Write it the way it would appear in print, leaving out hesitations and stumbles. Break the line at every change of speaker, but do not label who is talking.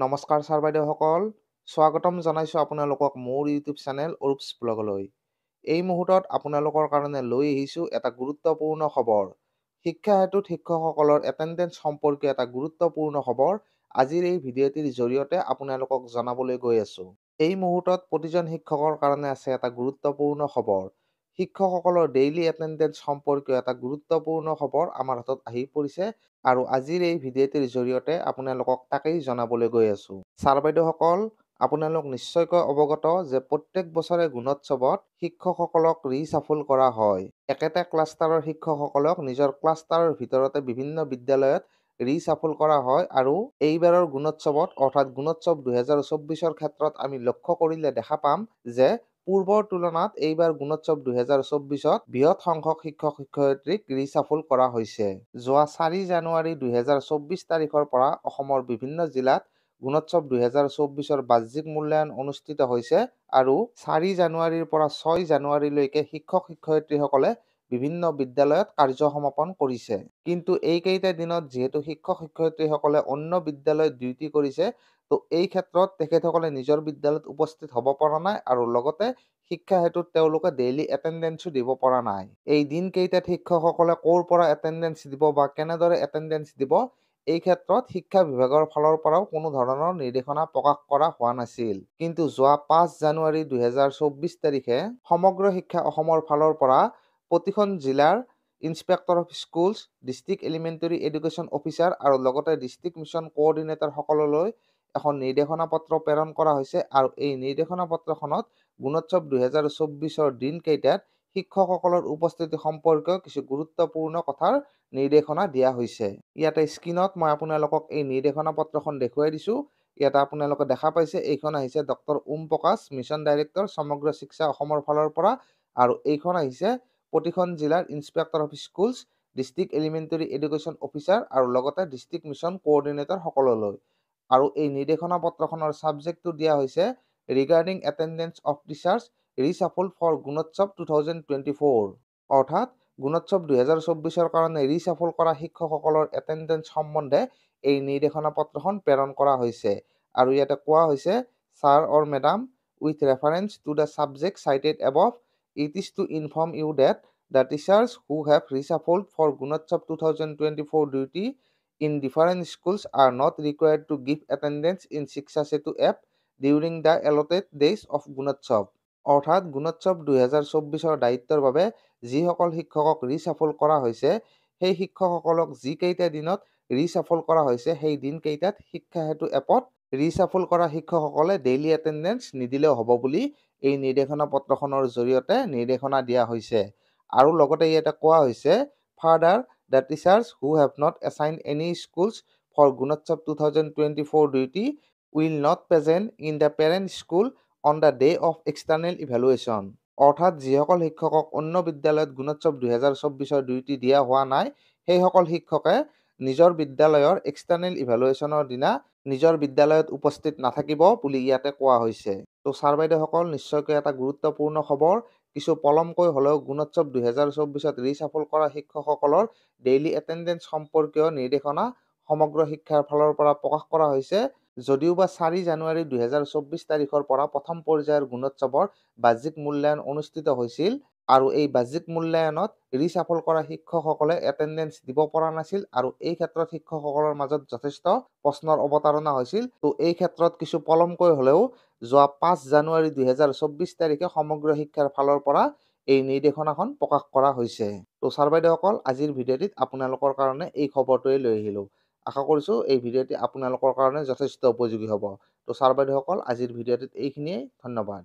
নমস্কাৰ ছাৰ বাইদেউসকল, স্বাগতম জনাইছোঁ আপোনালোকক মোৰ ইউটিউব চেনেল অৰুপছ ব্লগলৈ। এই মুহূৰ্তত আপোনালোকৰ কাৰণে লৈ আহিছোঁ এটা গুৰুত্বপূৰ্ণ খবৰ। শিক্ষা হেতুত শিক্ষকসকলৰ এটেণ্ডেঞ্চ সম্পৰ্কীয় এটা গুৰুত্বপূৰ্ণ খবৰ আজিৰ এই ভিডিঅ'টিৰ জৰিয়তে আপোনালোকক জনাবলৈ গৈ আছোঁ। এই মুহূৰ্তত প্ৰতিজন শিক্ষকৰ কাৰণে আছে এটা গুৰুত্বপূৰ্ণ খবৰ। শিক্ষকসকলৰ ডেইলি এটেণ্ডেঞ্চ সম্পৰ্কীয় এটা গুৰুত্বপূৰ্ণ খবৰ আমাৰ হাতত আহি পৰিছে আৰু আজিৰ এই ভিডিঅ'টিৰ জৰিয়তে আপোনালোকক তাকেই জনাবলৈ গৈ আছোঁ। ছাৰ বাইদেউসকল, আপোনালোক নিশ্চয়কৈ অৱগত যে প্ৰত্যেক বছৰে গুণোৎসৱত শিক্ষকসকলক ৰিচাফল কৰা হয়। একেটা ক্লাষ্টাৰৰ শিক্ষকসকলক নিজৰ ক্লাষ্টাৰৰ ভিতৰতে বিভিন্ন বিদ্যালয়ত ৰিচাফল কৰা হয় আৰু এইবাৰৰ গুণোৎসৱত অৰ্থাৎ গুণোৎসৱ 2024ৰ ক্ষেত্ৰত আমি লক্ষ্য কৰিলে দেখা পাম যে পূৰ্বৰ তুলনাত এইবাৰ গুণোৎসৱ 2024ত বৃহৎ সংখ্যক শিক্ষক শিক্ষয়িত্ৰীক ৰিচাফল কৰা হৈছে। যোৱা 4 জানুৱাৰী 2024 তাৰিখৰ পৰা অসমৰ বিভিন্ন জিলাত গুণোৎসৱ 2024ৰ বাহ্যিক মূল্যায়ন অনুষ্ঠিত হৈছে আৰু 4 জানুৱাৰীৰ পৰা 6 জানুৱাৰীলৈকে শিক্ষক শিক্ষয়িত্ৰীসকলে বিভিন্ন বিদ্যালয়ত কাৰ্য সমাপন কৰিছে। কিন্তু এইকেইটা দিনত যিহেতু শিক্ষক শিক্ষয়িত্ৰীসকলে অন্য বিদ্যালয়ত ডিউটি কৰিছে, তো এই ক্ষেত্ৰত তেখেতসকলে নিজৰ বিদ্যালয়ত উপস্থিত হ'ব পৰা নাই আৰু লগতে শিক্ষা হেতুত তেওঁলোকে ডেইলি এটেণ্ডেঞ্চো দিব পৰা নাই। এই দিনকেইটাত শিক্ষকসকলে ক'ৰ পৰা এটেণ্ডেঞ্চ দিব বা কেনেদৰে এটেণ্ডেঞ্চ দিব, এই ক্ষেত্ৰত শিক্ষা বিভাগৰ ফালৰ পৰাও কোনো ধৰণৰ নিৰ্দেশনা প্ৰকাশ কৰা হোৱা নাছিল। কিন্তু যোৱা 5 জানুৱাৰী 2024 তাৰিখে সমগ্ৰ শিক্ষা অসমৰ ফালৰ পৰা প্ৰতিখন জিলাৰ inspector of schools, district elementary education officer আৰু লগতে ডিষ্ট্ৰিক্ট মিছন কোঅৰ্ডিনেটৰ সকললৈ এখন নিৰ্দেশনা পত্ৰ প্ৰেৰণ কৰা হৈছে আৰু এই নিৰ্দেশনা পত্ৰখনত গুণোৎসৱ 2024ৰ দিনকেইটাত শিক্ষকসকলৰ উপস্থিতি সম্পৰ্কীয় কিছু গুৰুত্বপূৰ্ণ কথাৰ নিৰ্দেশনা দিয়া হৈছে। ইয়াতে স্ক্ৰীনত মই আপোনালোকক এই নিৰ্দেশনা পত্ৰখন দেখুৱাই দিছোঁ। ইয়াতে আপোনালোকে দেখা পাইছে এইখন আহিছে ডক্টৰ ওম প্ৰকাশ, মিছন ডাইৰেক্টৰ সমগ্ৰ শিক্ষা অসমৰ ফালৰ পৰা, আৰু এইখন আহিছে প্ৰতিখন জিলাৰ inspector of schools, district elementary education officer আৰু লগতে ডিষ্ট্ৰিক্ট মিছন কোঅৰ্ডিনেটৰ সকললৈ। আৰু এই নিৰ্দেশনা পত্ৰখনৰ ছাবজেক্টটো দিয়া হৈছে regarding attendance of teachers reshuffle for Gunotsav 2024। অৰ্থাৎ গুণোৎসৱ 2024ৰ কাৰণে ৰিচাফল কৰা শিক্ষকসকলৰ এটেণ্ডেঞ্চ সম্বন্ধে এই নিৰ্দেশনা পত্ৰখন প্ৰেৰণ কৰা হৈছে। আৰু ইয়াতে কোৱা হৈছে, sir or madam, with reference to the subject cited above, it is to inform you that the teachers who have reshuffled for Gunotsav 2024 duty in different schools are not required to give attendance in Shiksha Setu app during the allotted days of Gunotsav. অৰ্থাৎ গুণোৎসৱ 2024ৰ দায়িত্বৰ বাবে যিসকল শিক্ষকক ৰিচাফল কৰা হৈছে, সেই শিক্ষকসকলক যিকেইটা দিনত ৰিচাফল কৰা হৈছে সেই দিনকেইটাত শিক্ষা হেতু এপত ৰিচাফল কৰা শিক্ষকসকলে ডেইলি এটেণ্ডেঞ্চ নিদিলেও হ'ব বুলি এই নিৰ্দেশনা পত্ৰখনৰ জৰিয়তে নিৰ্দেশনা দিয়া হৈছে। আৰু লগতে ইয়াতে কোৱা হৈছে, further the teachers who have not assign any schools for Gunotsav 2024 duty will not present in the parent school on the day of external evaluation. অৰ্থাৎ যিসকল শিক্ষকক অন্য বিদ্যালয়ত গুণোৎসৱ 2024ৰ ডিউটি দিয়া হোৱা নাই, সেইসকল শিক্ষকে নিজৰ বিদ্যালয়ৰ এক্সটাৰ্নেল ইভেলুৱেশ্যনৰ দিনা নিজৰ বিদ্যালয়ত উপস্থিত নাথাকিব বুলি ইয়াতে কোৱা হৈছে। তো ছাৰ বাইদেউসকল, নিশ্চয়কৈ এটা গুৰুত্বপূৰ্ণ খবৰ। কিছু পলমকৈ হ'লেও গুণোৎসৱ 2024ত ৰিচাফল কৰা শিক্ষকসকলৰ ডেইলি এটেণ্ডেঞ্চ সম্পৰ্কীয় নিৰ্দেশনা সমগ্ৰ শিক্ষাৰ ফালৰ পৰা প্ৰকাশ কৰা হৈছে। যদিওবা 4 জানুৱাৰী 2024 তাৰিখৰ পৰা প্ৰথম পৰ্যায়ৰ গুণোৎসৱৰ বাহ্যিক মূল্যায়ন অনুষ্ঠিত হৈছিল আৰু এই বাহ্যিক মূল্যায়নত ৰিচাফল কৰা শিক্ষকসকলে এটেণ্ডেঞ্চ দিব পৰা নাছিল আৰু এই ক্ষেত্ৰত শিক্ষকসকলৰ মাজত যথেষ্ট প্ৰশ্নৰ অৱতাৰণা হৈছিল। তো এই ক্ষেত্ৰত কিছু পলমকৈ হ'লেও যোৱা 5 জানুৱাৰী 2024 তাৰিখে সমগ্ৰ শিক্ষাৰ ফালৰ পৰা এই নিৰ্দেশনাখন প্ৰকাশ কৰা হৈছে। তো ছাৰ বাইদেউসকল, আজিৰ ভিডিঅ'টিত আপোনালোকৰ কাৰণে এই খবৰটোৱে লৈ আহিলোঁ। আশা কৰিছোঁ এই ভিডিঅ'টি আপোনালোকৰ কাৰণে যথেষ্ট উপযোগী হ'ব। তো ছাৰ বাইদেউসকল, আজিৰ ভিডিঅ'টিত এইখিনিয়েই। ধন্যবাদ।